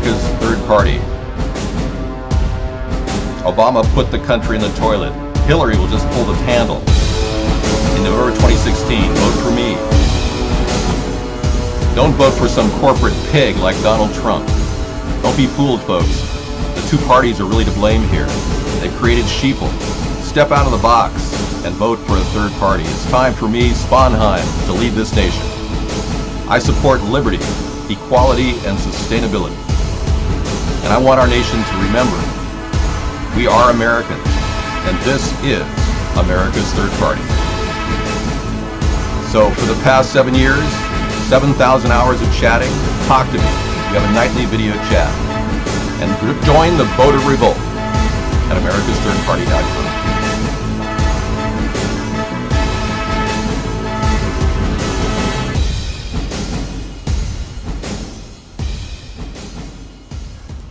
America's third party. Obama put the country in the toilet. Hillary will just pull the handle. In November 2016, vote for me. Don't vote for some corporate pig like Donald Trump. Don't be fooled, folks. The two parties are really to blame here. They've created sheeple. Step out of the box and vote for a third party. It's time for me, Sponheim, to lead this nation. I support liberty, equality, and sustainability. And I want our nation to remember, we are Americans, and this is America's Third Party. So for the past 7 years, 7,000 hours of chatting, talk to me. We have a nightly video chat. And join the voter revolt at AmericasThirdParty.com.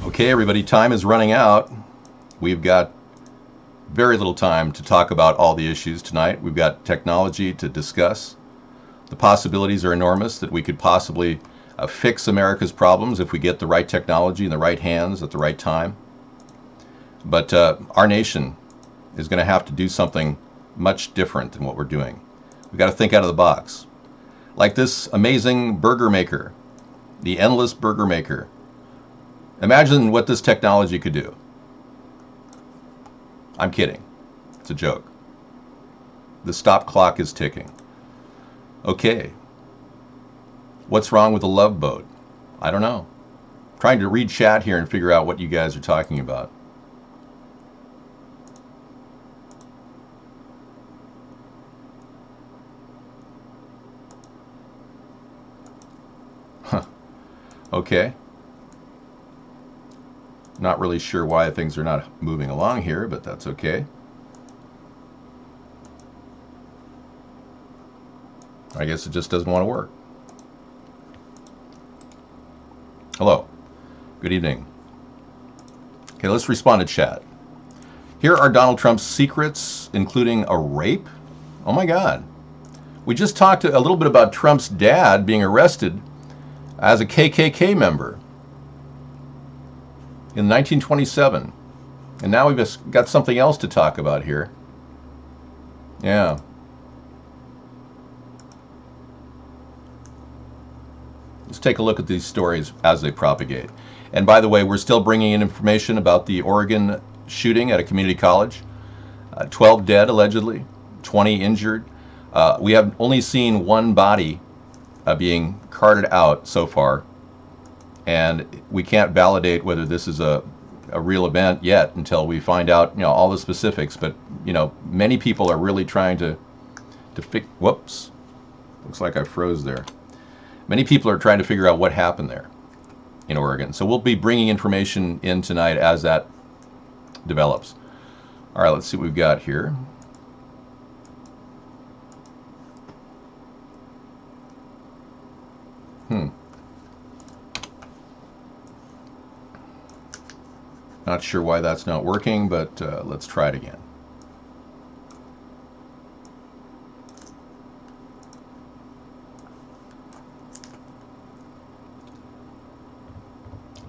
Okay, everybody, time is running out. We've got very little time to talk about all the issues tonight. We've got technology to discuss. The possibilities are enormous that we could possibly fix America's problems if we get the right technology in the right hands at the right time. But our nation is going to have to do something much different than what we're doing. We've got to think out of the box. Like this amazing burger maker, the endless burger maker. Imagine what this technology could do. I'm kidding. It's a joke. The stop clock is ticking. Okay. What's wrong with the Love Boat? I don't know. I'm trying to read chat here and figure out what you guys are talking about. Huh. Okay. Not really sure why things are not moving along here, but that's okay. I guess it just doesn't want to work. Hello. Good evening. Okay, let's respond to chat. Here are Donald Trump's secrets, including a rape. Oh my God. We just talked a little bit about Trump's dad being arrested as a KKK member in 1927. And now we've just got something else to talk about here. Yeah. Let's take a look at these stories as they propagate. And by the way, we're still bringing in information about the Oregon shooting at a community college. 12 dead, allegedly, 20 injured. We have only seen one body being carted out so far. And we can't validate whether this is a real event yet until we find out, all the specifics. But, many people are really trying to fix. Whoops. Looks like I froze there. Many people are trying to figure out what happened there in Oregon. So we'll be bringing information in tonight as that develops. All right, let's see what we've got here. Not sure why that's not working, but let's try it again.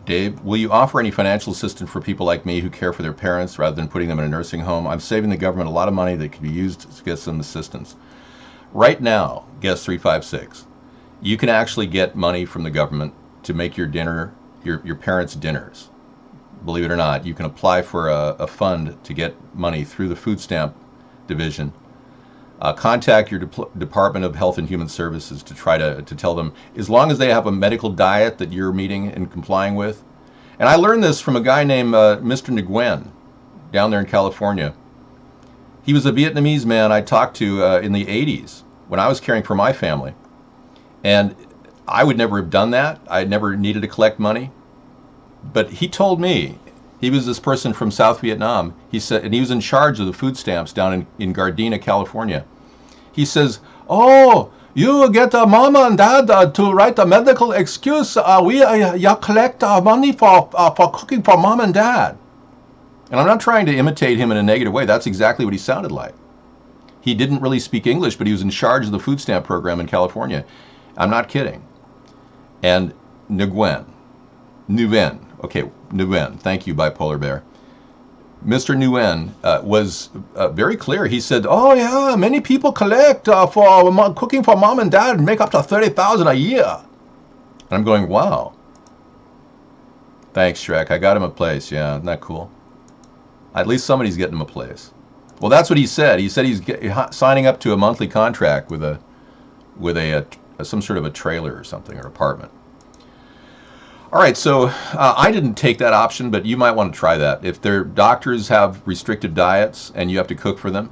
Dave, will you offer any financial assistance for people like me who care for their parents rather than putting them in a nursing home? I'm saving the government a lot of money that could be used to get some assistance. Right now, guest 356, you can actually get money from the government to make your dinner, your parents' dinners. Believe it or not, you can apply for a fund to get money through the food stamp division. Contact your Department of Health and Human Services to try to tell them, as long as they have a medical diet that you're meeting and complying with. And I learned this from a guy named Mr. Nguyen down there in California. He was a Vietnamese man I talked to in the 80s when I was caring for my family. And I would never have done that. I never needed to collect money. But he told me, he was this person from South Vietnam. He said, and he was in charge of the food stamps down in Gardena, California. He says, "Oh, you get mom and dad to write a medical excuse. We collect money for cooking for mom and dad." And I'm not trying to imitate him in a negative way. That's exactly what he sounded like. He didn't really speak English, but he was in charge of the food stamp program in California. I'm not kidding. And Nguyen, Okay, Nguyen. Thank you, Bipolar Bear. Mr. Nguyen was very clear. He said, "Oh yeah, many people collect for cooking for mom and dad and make up to $30,000 a year." And I'm going, "Wow." Thanks, Shrek. I got him a place. Yeah, isn't that cool? At least somebody's getting him a place. Well, that's what he said. He said he's signing up to a monthly contract with some sort of a trailer or something, or apartment. All right, so I didn't take that option, but you might want to try that. If their doctors have restricted diets and you have to cook for them,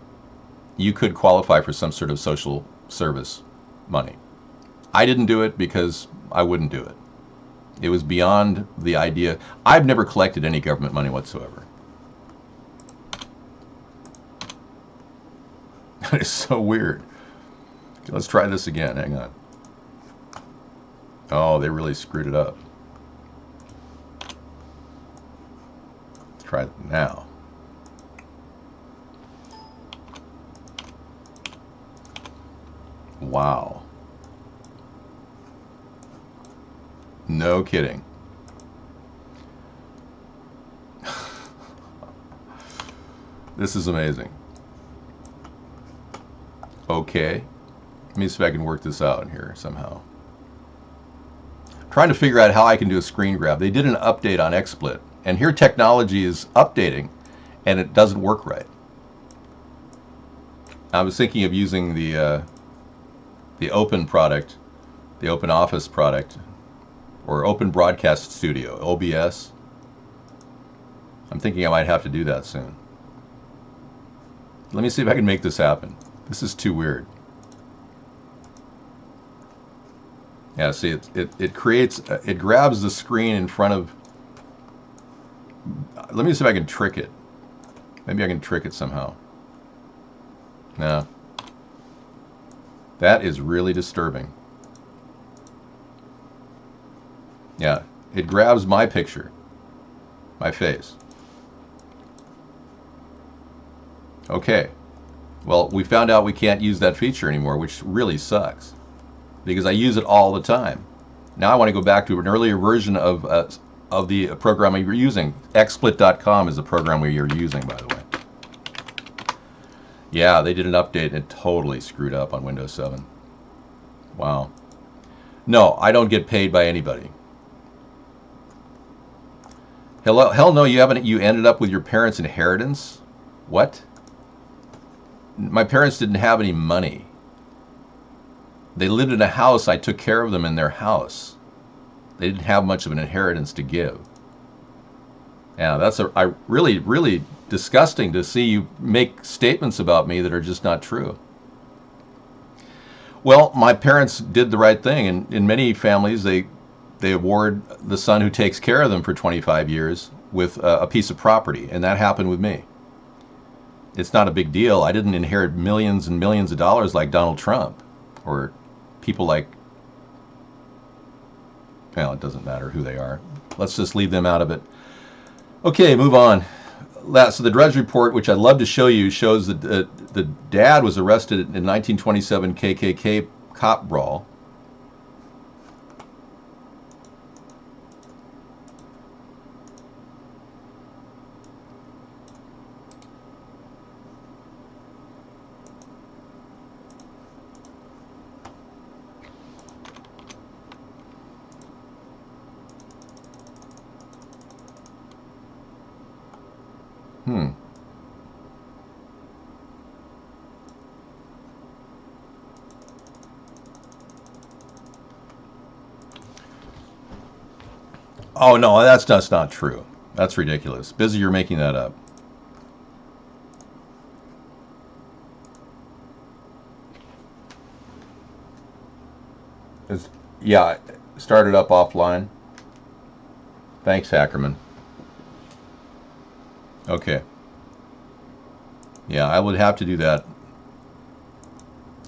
you could qualify for some sort of social service money. I didn't do it because I wouldn't do it. It was beyond the idea. I've never collected any government money whatsoever. That is so weird. Okay, let's try this again. Hang on. Oh, they really screwed it up. Let's try it now. Wow. No kidding. This is amazing. Okay. Let me see if I can work this out here somehow. I'm trying to figure out how I can do a screen grab. They did an update on XSplit, and here technology is updating, and it doesn't work right. I was thinking of using the Open product, the Open Office product, or Open Broadcast Studio, OBS. I'm thinking I might have to do that soon. Let me see if I can make this happen. This is too weird. Yeah, see, it creates, it grabs the screen in front of. Let me see if I can trick it. Maybe I can trick it somehow. No. That is really disturbing. Yeah, it grabs my picture, my face. Okay. Well, we found out we can't use that feature anymore, which really sucks, because I use it all the time. Now I want to go back to an earlier version of the program we were using. XSplit.com is the program we were using, by the way. Yeah, they did an update and it totally screwed up on Windows 7. Wow. No, I don't get paid by anybody. Hell no, you haven't. You ended up with your parents' inheritance? What? My parents didn't have any money. They lived in a house. I took care of them in their house. They didn't have much of an inheritance to give. Yeah, that's really, really disgusting to see you make statements about me that are just not true. Well, my parents did the right thing, and in many families, they award the son who takes care of them for 25 years with a piece of property, and that happened with me. It's not a big deal. I didn't inherit millions and millions of dollars like Donald Trump or people like, well, it doesn't matter who they are. Let's just leave them out of it. Okay, move on. So the Drudge Report, which I'd love to show you, shows that the dad was arrested in 1927 KKK cop brawl. Oh no, that's just not true. That's ridiculous. Busy, you're making that up. Yeah, started up offline. Thanks, Hackerman. Okay. Yeah, I would have to do that.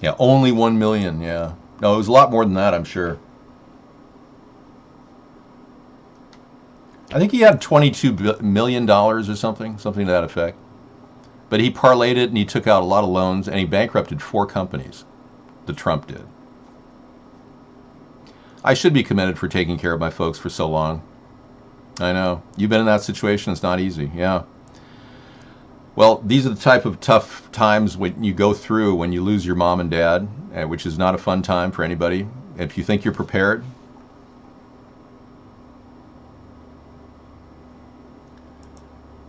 Yeah, only 1 million. Yeah. No, it was a lot more than that, I'm sure. I think he had $22 million or something to that effect. But he parlayed it and he took out a lot of loans and he bankrupted 4 companies. The Trump did. I should be commended for taking care of my folks for so long. I know. You've been in that situation. It's not easy. Yeah. Well, these are the type of tough times when you go through when you lose your mom and dad, which is not a fun time for anybody. If you think you're prepared,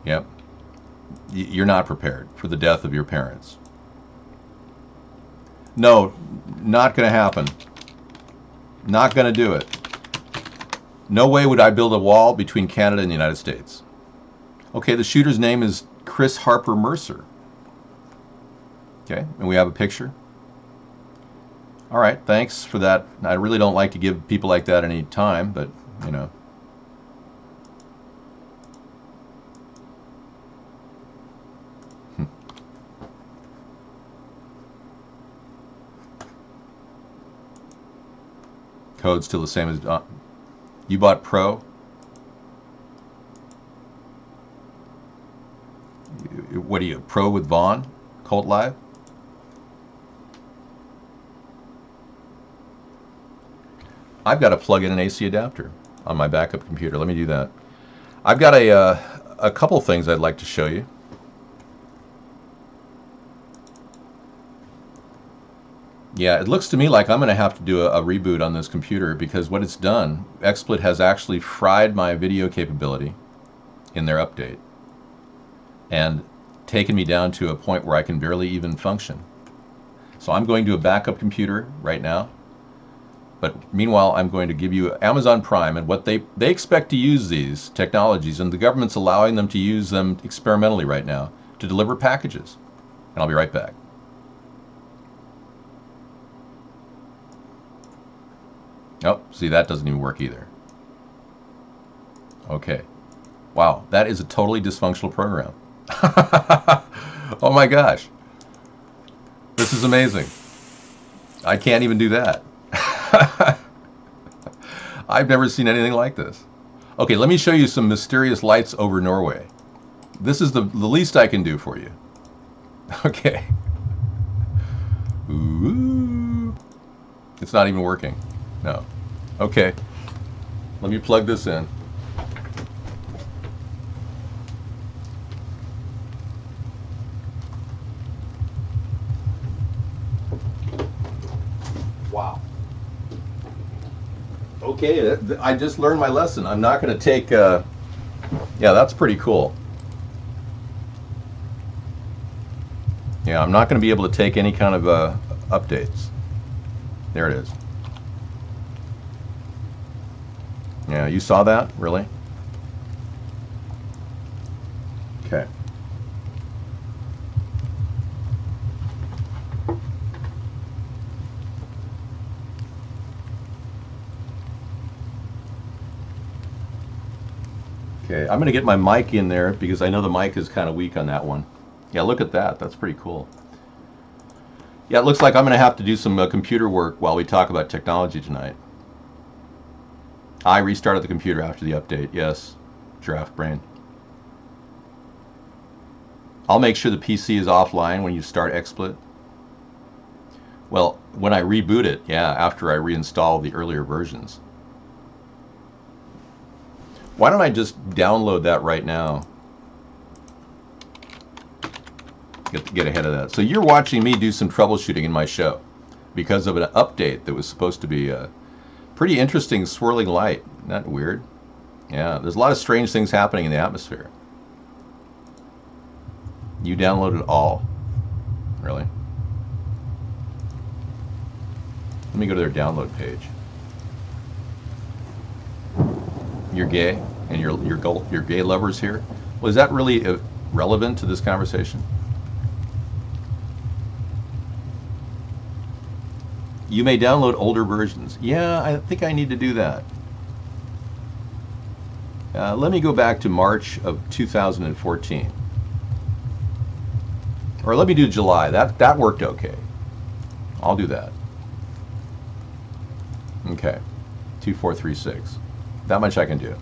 yep, you're not prepared for the death of your parents. No, not going to happen. Not going to do it. No way would I build a wall between Canada and the United States. Okay, the shooter's name is Chris Harper Mercer. Okay, and we have a picture. All right, thanks for that. I really don't like to give people like that any time, but, you know. Code's still the same as... you bought Pro? What are you, Pro with Vaughn? Colt Live? I've got to plug in an AC adapter on my backup computer. Let me do that. I've got a couple things I'd like to show you. Yeah, it looks to me like I'm going to have to do a reboot on this computer because what it's done, XSplit has actually fried my video capability in their update and taken me down to a point where I can barely even function. So I'm going to a backup computer right now. But meanwhile, I'm going to give you Amazon Prime and what they expect to use these technologies, and the government's allowing them to use them experimentally right now to deliver packages. And I'll be right back. Oh, see, that doesn't even work either. Okay. Wow, that is a totally dysfunctional program. Oh my gosh. This is amazing. I can't even do that. I've never seen anything like this. Okay, let me show you some mysterious lights over Norway. This is the least I can do for you. Okay. Ooh. It's not even working. No. Okay. Let me plug this in. Wow. Okay, I just learned my lesson. I'm not going to take... yeah, that's pretty cool. Yeah, I'm not going to be able to take any kind of updates. There it is. Yeah, you saw that? Really? Okay. Okay, I'm going to get my mic in there because I know the mic is kind of weak on that one. Yeah, look at that. That's pretty cool. Yeah, it looks like I'm going to have to do some computer work while we talk about technology tonight. I restarted the computer after the update. Yes, giraffe brain. I'll make sure the PC is offline when you start XSplit. Well, when I reboot it, yeah, after I reinstall the earlier versions. Why don't I just download that right now? Get ahead of that. So you're watching me do some troubleshooting in my show because of an update that was supposed to be a pretty interesting swirling light. Isn't that weird? Yeah, there's a lot of strange things happening in the atmosphere. You downloaded it all. Really? Let me go to their download page. You're gay and your gay lovers here? Well, is that really relevant to this conversation? You may download older versions. Yeah, I think I need to do that. Let me go back to March of 2014. Or let me do July. That worked okay. I'll do that. Okay. 2436. That much I can do.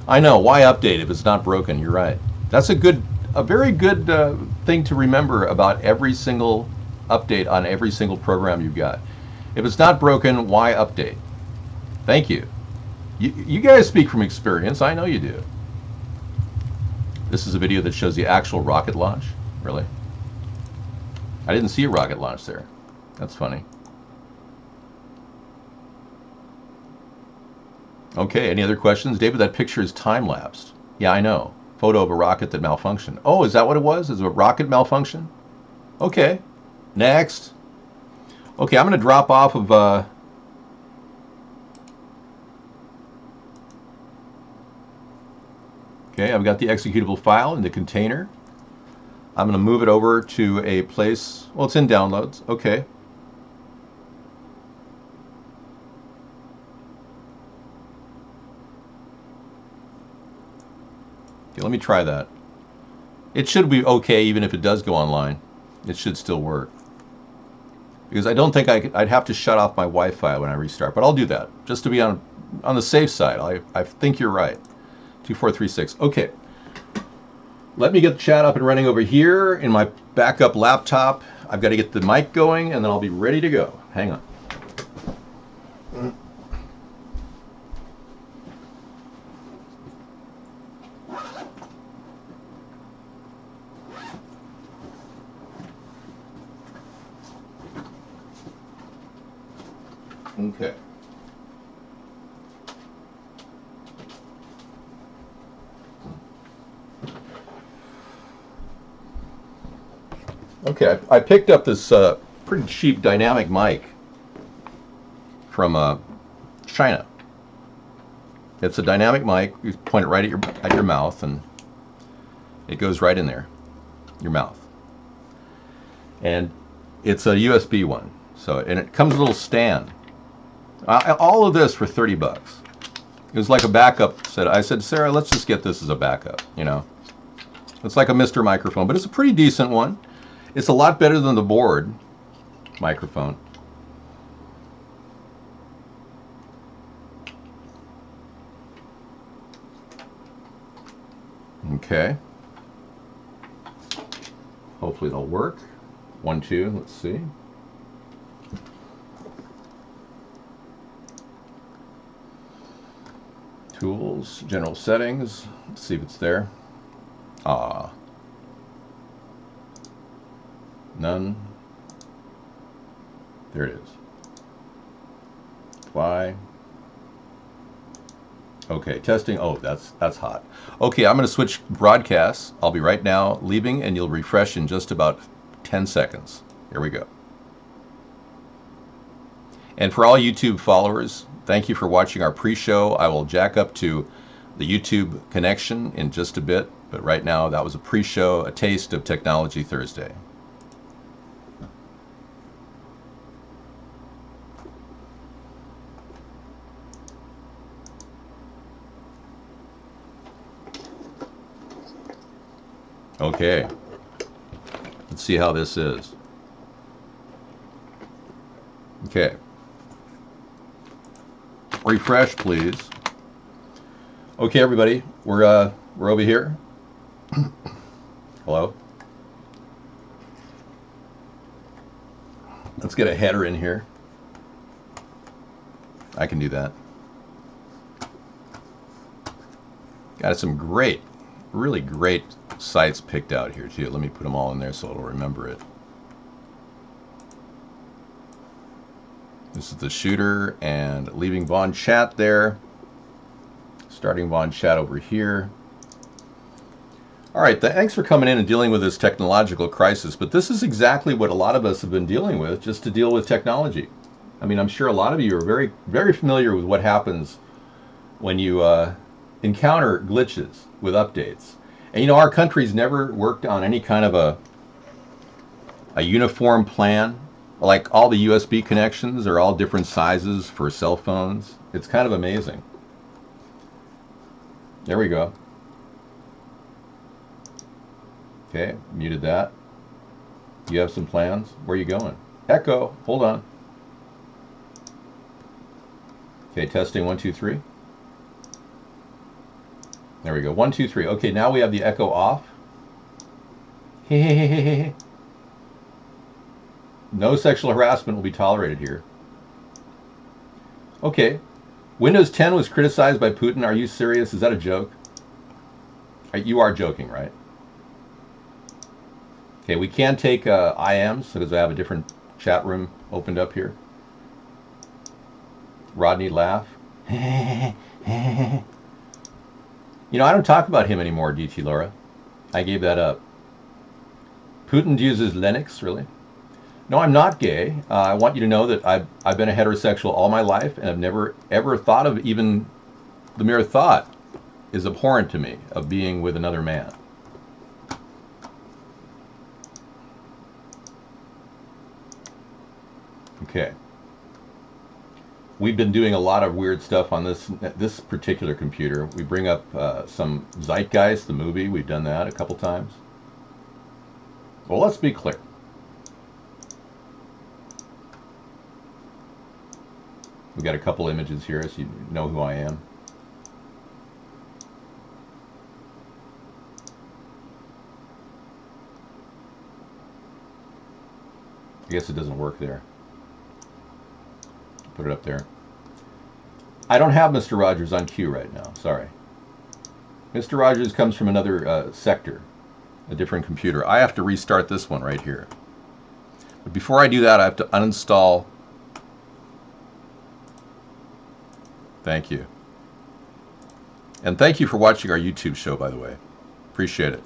I know. Why update if it's not broken? You're right. That's a very good thing to remember about every single update on every single program you've got. If it's not broken, why update? Thank you. You guys speak from experience. I know you do. This is a video that shows the actual rocket launch. Really? I didn't see a rocket launch there. That's funny. Okay, any other questions? David, that picture is time-lapsed. Yeah, I know. Photo of a rocket that malfunctioned. Oh, is that what it was? Is it a rocket malfunction? Okay. Next. Okay, I'm going to drop off of... Okay, I've got the executable file in the container. I'm going to move it over to a place... Well, it's in downloads. Okay. Okay, let me try that. It should be okay even if it does go online. It should still work. Because I don't think I'd have to shut off my Wi-Fi when I restart. But I'll do that, just to be on the safe side. I think you're right. 2436. Okay. Let me get the chat up and running over here in my backup laptop. I've got to get the mic going, and then I'll be ready to go. Hang on. Okay. Okay, I picked up this pretty cheap dynamic mic from China. It's a dynamic mic. You point it right at your mouth, and it goes right in there, your mouth. And it's a USB one. So, and it comes with a little stand. All of this for 30 bucks. It was like a backup set. I said, Sarah, let's just get this as a backup, you know. It's like a Mr. microphone, but it's a pretty decent one. It's a lot better than the board microphone. Okay. Hopefully it'll work. 1, 2, let's see. Tools, general settings. Let's see if it's there. None. There it is. Apply. Okay, testing. Oh, that's hot. Okay, I'm going to switch broadcasts. I'll be right now leaving, and you'll refresh in just about 10 seconds. Here we go. And for all YouTube followers, thank you for watching our pre-show. I will jack up to the YouTube connection in just a bit, but right now that was a pre-show, a taste of Technology Thursday. Okay, let's see how this is. Okay. Refresh, please. Okay, everybody, we're over here. Hello. Let's get a header in here. I can do that. Got some great, really great sites picked out here too. Let me put them all in there so it'll remember it. This is the shooter, and leaving Vaughn chat there. Starting Vaughn chat over here. All right, thanks for coming in and dealing with this technological crisis, but this is exactly what a lot of us have been dealing with, just to deal with technology. I mean, I'm sure a lot of you are very, very familiar with what happens when you encounter glitches with updates. And you know, our country's never worked on any kind of a uniform plan. Like all the USB connections are all different sizes for cell phones. It's kind of amazing. There we go. Okay, muted that. You have some plans? Where are you going? Echo, hold on. Okay, testing 1, 2, 3. There we go. 1, 2, 3. Okay, now we have the echo off. No sexual harassment will be tolerated here. Okay, Windows 10 was criticized by Putin. Are you serious? Is that a joke? You are joking, right? Okay, we can take IMs because I have a different chat room opened up here. Rodney laugh. You know, I don't talk about him anymore, DT Laura. I gave that up. Putin uses Linux, really? No, I'm not gay. I want you to know that I've been a heterosexual all my life, and I've never ever thought of, even the mere thought is abhorrent to me, of being with another man. Okay. We've been doing a lot of weird stuff on this particular computer. We bring up some Zeitgeist, the movie. We've done that a couple times. Well, let's be clear. We've got a couple images here so you know who I am. I guess it doesn't work there. Put it up there. I don't have Mr. Rogers on cue right now. Sorry. Mr. Rogers comes from another sector, a different computer. I have to restart this one right here. But before I do that, I have to uninstall. Thank you. And thank you for watching our YouTube show, by the way. Appreciate it.